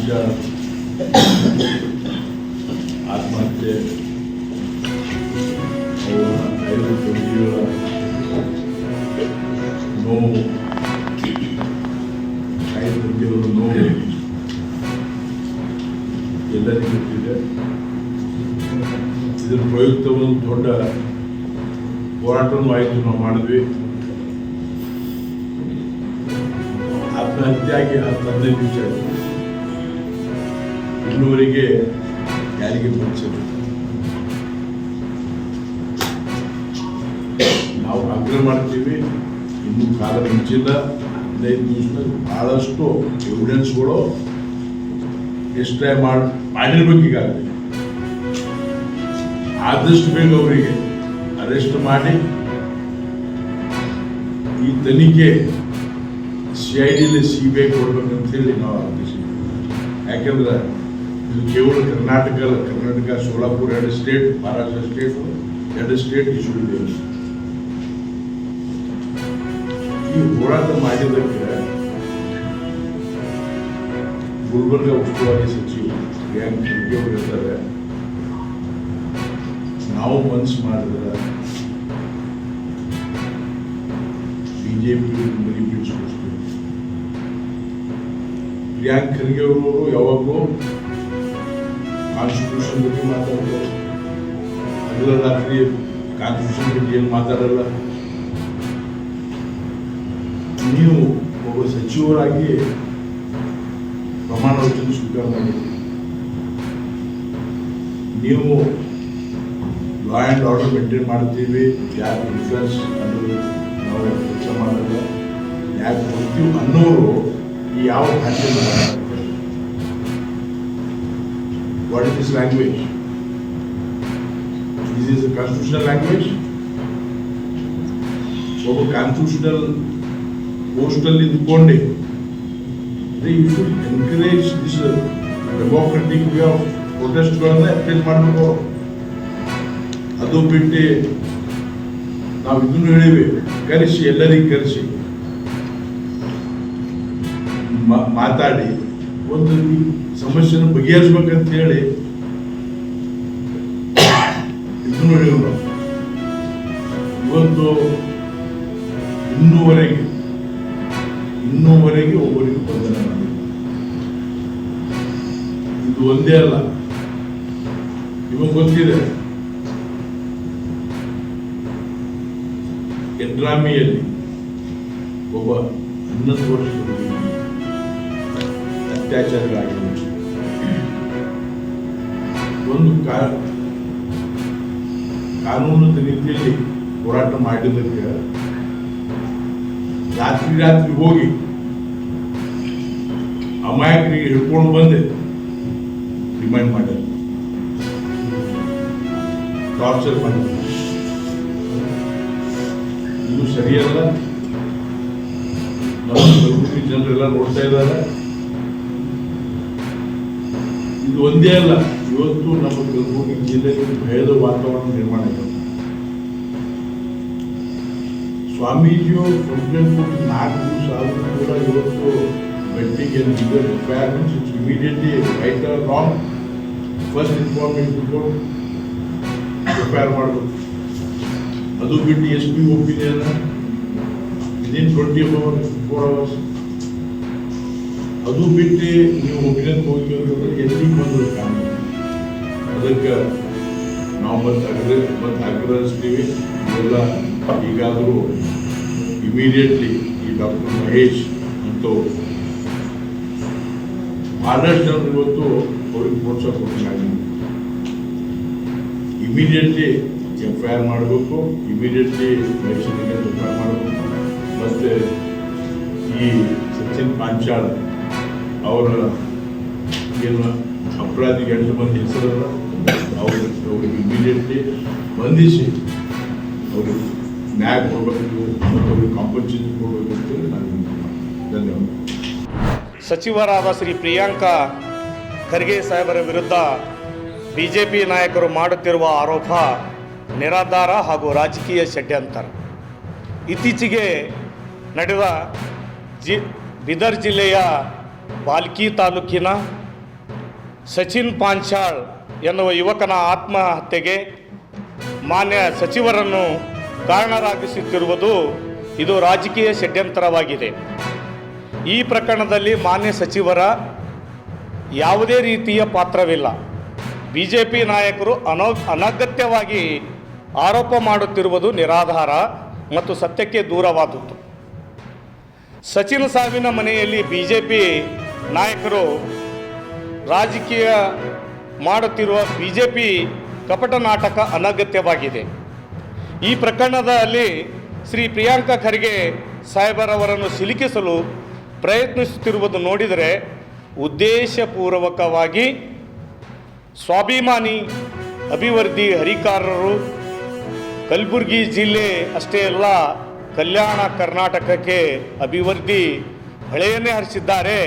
ಪಾಂಚಾಳ ಆತ್ಮಹತ್ಯೆ, ಅವರ 5 ತಂಗಿಗಳ ನೋವು, 5 ತಂಗಿಯವರ ನೋವು ಎಲ್ಲರಿಗೂ ಗೊತ್ತಿದೆ. ಇದರ ಪ್ರಯುಕ್ತ ಒಂದು ದೊಡ್ಡ ಹೋರಾಟವೂ ಆಯಿತು, ನಾವು ಮಾಡಿದ್ವಿ. ಆತ್ಮಹತ್ಯೆ ಆಗಿ 10-15 ನಿಮಿಷ ಆಯಿತು. ಇನ್ನೂವರೆಗೆ ಯಾರಿಗೆ ಪರಿಚಯ. ನಾವು ಆಗ್ರಹ ಮಾಡ್ತೀವಿ, ಇನ್ನೂ ಕಾಲ ಮಿಂಚಿಲ್ಲ. 15 ದಿವಸದಲ್ಲಿ ಭಾಳಷ್ಟು ಎವಿಡೆನ್ಸ್ಗಳು ಎಷ್ಟೇ ಮಾಡಿರ್ಬೇಕು. ಈಗಾಗಲೇ ಆದಷ್ಟು ಬೇಗ ಅವರಿಗೆ ಅರೆಸ್ಟ್ ಮಾಡಿ ಈ ತನಿಖೆ CID CBI ಕೊಡ್ಬೇಕಂತೇಳಿ ನಾವು ಆಗ್ತಿದ್ದೀವಿ. ಯಾಕೆಂದ್ರೆ ಇದು ಕೇವಲ Karnataka Solapur 2 state, Maharashtra state 2 state issue ಇದೆ. ಈ ಹೋರಾಟ ಮಾಡಿದ್ದಕ್ಕೆ ಗುಲ್ಬರ್ಗ ಉಸ್ತುವಾರಿ ಸಚಿವರು ಪ್ರಿಯಾಂಕ್ ಖರ್ಗೆ ಅವರು ಇರ್ತಾರೆ. ನಾವು ಮನಸ್ಸು ಮಾಡಿದ್ರೆ ಬಿಜೆಪಿ ಮರಿ ಬೀಳಿಸ್ಕೊಳ್ತೀವಿ. ಪ್ರಿಯಾಂಕ್ ಖರ್ಗೆ ಅವರು ಯಾವಾಗಲೂ ಕಾನ್ಸ್ಟಿಟ್ಯೂಷನ್ ಬಗ್ಗೆ ಮಾತಾಡ್ತಾರೆ, ಹಗಲ ರಾತ್ರಿ ಕಾನ್ಸ್ಟಿಟ್ಯೂಷನ್ ಬಗ್ಗೆ ಏನು ಮಾತಾಡಲ್ಲ. ನೀವು ಒಬ್ಬ ಸಚಿವರಾಗಿ ಪ್ರಮಾಣ ವಚನ ಸ್ವೀಕಾರ ಮಾಡಿ, ನೀವು ಲಾ ಆ್ಯಂಡ್ ಆರ್ಡರ್ ಮೇಂಟೈನ್ ಮಾಡ್ತೀವಿ, ಯಾಕೆ ಇನ್ಫ್ಲುಯೆನ್ಸ್ ಅನ್ನೋದು ನಾವು ಕೆಲಸ ಮಾಡಲ್ಲ, ಯಾಕೆ ಕೊಡ್ತೀವಿ ಅನ್ನೋರು ಈ ಯಾವ ಭಾಷೆಯಲ್ಲಿ ಮಾತಾಡ್ತಾರೆ. What is this language? This is a constitutional language. ಒಬ್ಬ ಕಾನ್ಸ್ಟಿಟ್ಯೂಷನಲ್ ಪೋಸ್ಟಲ್ಲಿ ಇದ್ಕೊಂಡೆ you should encourage this democratic way of ಪ್ರೊಟೆಸ್ಟ್ಗಳನ್ನ ಅಪ್ಡೇಟ್ ಮಾಡಬೇಕು. ಅದು ಬಿಟ್ಟು ನಾವು ಇದನ್ನು ಹೇಳಿವಿ, ಕರೆಸಿ ಎಲ್ಲರಿಗೂ ಕರೆಸಿ ಮಾತಾಡಿ ಒಂದು ಸಮಸ್ಯೆನ ಬಗೆಹರಿಸ್ಬೇಕಂತ ಹೇಳಿ ಇದನ್ನು ಹೇಳಿಲ್ಲ. ಇವತ್ತು ಇನ್ನೂವರೆಗೆ ಒಬ್ಬರಿಗೆ ಬಂಧನ ಮಾಡಿಲ್ಲ. ಇದು ಒಂದೇ ಅಲ್ಲ, ನಿಮಗೆ ಗೊತ್ತಿದೆ ಎಂಡ್ರಾಮಿಯಲ್ಲಿ ಒಬ್ಬ 11 ವರ್ಷದ ಅತ್ಯಾಚಾರಗಳಾಗಿದೆ. ಒಂದು ಕಾನೂನು ರೀತಿಯಲ್ಲಿ ಹೋರಾಟ ಮಾಡಿದ್ದಕ್ಕೆ ರಾತ್ರಿ ಹೋಗಿ ಅಮಾಯಕರಿಗೆ ಹಿಡ್ಕೊಂಡು ಬಂದೆ ರಿಮೈಂಡ್ ಮಾಡಿದ, ಟಾರ್ಚರ್ ಮಾಡಿದ. ಇದು ಸರಿಯಲ್ಲ. ನಮ್ಮ ಕಲಬುರಗಿ ಜನರೆಲ್ಲ ನೋಡ್ತಾ ಇದ್ದಾರೆ. ಇದು ಒಂದೇ ಅಲ್ಲ, ಇವತ್ತು ನಮ್ಮ ಕಲಬುರಗಿ ಜಿಲ್ಲೆಯಲ್ಲಿ ಭಯದ ವಾತಾವರಣ ನಿರ್ಮಾಣ ಆಗಿದೆ. ಸ್ವಾಮೀಜಿಯವರು ಕಂಪ್ಲೇಂಟ್ ಕೊಟ್ಟು 4 ದಿವಸ ಆದರೂ ಕೂಡ ಇವತ್ತು ಬೆಟ್ಟಿಂಗ್ ಏನು requirements it's immediately right or wrong first information ತಿಳ್ಕೊಂಡು ಪ್ರಿಪೇರ್ ಮಾಡಬೇಕು. ಅದು ಬಿಟ್ಟು SP ಒಪಿನಿಯನ್ ವಿದಿನ್ 24 hours. ಅದು ಬಿಟ್ಟು ನೀವು ಒಪಿನಿಯನ್ ಹೋಗಿ ಎಲ್ಲಿಗೆ ಬಂದರು ಕಾನೂನು. ಅದಕ್ಕೆ ನಾವು ಮತ್ತೆ ಆಗ್ರಹಿಸ್ತೀವಿ. ಇವೆಲ್ಲ ಈಗಾದರೂ ಇಮಿಡಿಯೇಟ್ಲಿ ಈ ಡಾಕ್ಟರ್ ಮಹೇಶ್ ಅಂತೂ ಭಾಳಷ್ಟು ಜನರು ಇವತ್ತು ಅವ್ರಿಗೆ ಪ್ರೋತ್ಸಾಹ ಕೊಡಬೇಕಾಗಿದೆ. ಇಮಿಡಿಯೇಟ್ಲಿ FIR ಮಾಡಬೇಕು, ಇಮಿಡಿಯೇಟ್ಲಿ ಮಹೇಶನಿಗೆ FIR ಮಾಡಬೇಕು. ಮತ್ತು ಈ ಸಚಿನ್ ಪಾಂಚಾಳ್ ಅವರ ಏನು ಅಪರಾಧಿ 8 ಮಂದಿ ಹೆಸರಲ್ಲ, ಅವ್ರಿಗೆ ಇಮಿಡಿಯೇಟ್ಲಿ ಬಂಧಿಸಿ ಅವ್ರಿಗೆ ನ್ಯಾಯ ಕೊಡಬೇಕು ಮತ್ತು ಅವ್ರಿಗೆ ಕಾಂಪನ್ಸೇಷನ್ ಕೊಡಬೇಕು ಅಂತೇಳಿ ನಾನು ಧನ್ಯವಾದ. ಸಚಿವರಾದ ಶ್ರೀ ಪ್ರಿಯಾಂಕ ಖರ್ಗೆ ಸಾಹೇಬರ ವಿರುದ್ಧ BJP ನಾಯಕರು ಮಾಡುತ್ತಿರುವ ಆರೋಪ ನಿರಾಧಾರ ಹಾಗೂ ರಾಜಕೀಯ ಷಡ್ಯಂತರ. ಇತ್ತೀಚೆಗೆ ನಡೆದ ಬೀದರ್ ಜಿಲ್ಲೆಯ ಬಾಲ್ಕಿ ತಾಲೂಕಿನ ಸಚಿನ್ ಪಾಂಚಾಳ್ ಎನ್ನುವ ಯುವಕನ ಆತ್ಮಹತ್ಯೆಗೆ ಮಾನ್ಯ ಸಚಿವರನ್ನು ಕಾರಣರಾಗಿಸುತ್ತಿರುವುದು ಇದು ರಾಜಕೀಯ ಷಡ್ಯಂತರವಾಗಿದೆ. ಈ ಪ್ರಕರಣದಲ್ಲಿ ಮಾನ್ಯ ಸಚಿವರ ಯಾವುದೇ ರೀತಿಯ ಪಾತ್ರವಿಲ್ಲ. BJP ನಾಯಕರು ಅನಗತ್ಯವಾಗಿ ಆರೋಪ ಮಾಡುತ್ತಿರುವುದು ನಿರಾಧಾರ ಮತ್ತು ಸತ್ಯಕ್ಕೆ ದೂರವಾದದ್ದು. ಸಚಿನ್ ಸಾವಿನ ಮನೆಯಲ್ಲಿ BJP ನಾಯಕರು ರಾಜಕೀಯ ಮಾಡುತ್ತಿರುವ BJP ಕಪಟ ನಾಟಕ ಅನಗತ್ಯವಾಗಿದೆ. ಈ ಪ್ರಕರಣದಲ್ಲಿ ಶ್ರೀ ಪ್ರಿಯಾಂಕಾ ಖರ್ಗೆ ಸಾಹೇಬರವರನ್ನು ಸಿಲುಕಿಸಲು ಪ್ರಯತ್ನಿಸುತ್ತಿರುವುದು ನೋಡಿದರೆ ಉದ್ದೇಶಪೂರ್ವಕವಾಗಿ ಸ್ವಾಭಿಮಾನಿ ಅಭಿವೃದ್ಧಿ ಹರಿಕಾರರು ಕಲಬುರಗಿ ಜಿಲ್ಲೆ ಅಷ್ಟೇ ಅಲ್ಲ, ಕಲ್ಯಾಣ ಕರ್ನಾಟಕಕ್ಕೆ ಅಭಿವೃದ್ಧಿ ಹೊಳೆಯನ್ನೇ ಹರಿಸಿದ್ದಾರೆ.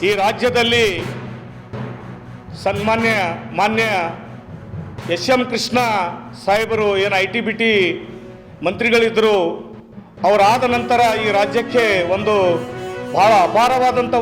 ಈ ರಾಜ್ಯದಲ್ಲಿ ಮಾನ್ಯ SM ಕೃಷ್ಣ ಸಾಹೇಬರು ಏನು IT-BT ಮಂತ್ರಿಗಳಿದ್ದರು, ಅವರಾದ ನಂತರ ಈ ರಾಜ್ಯಕ್ಕೆ ಒಂದು ಬಹಳ ಅಪಾರವಾದಂಥ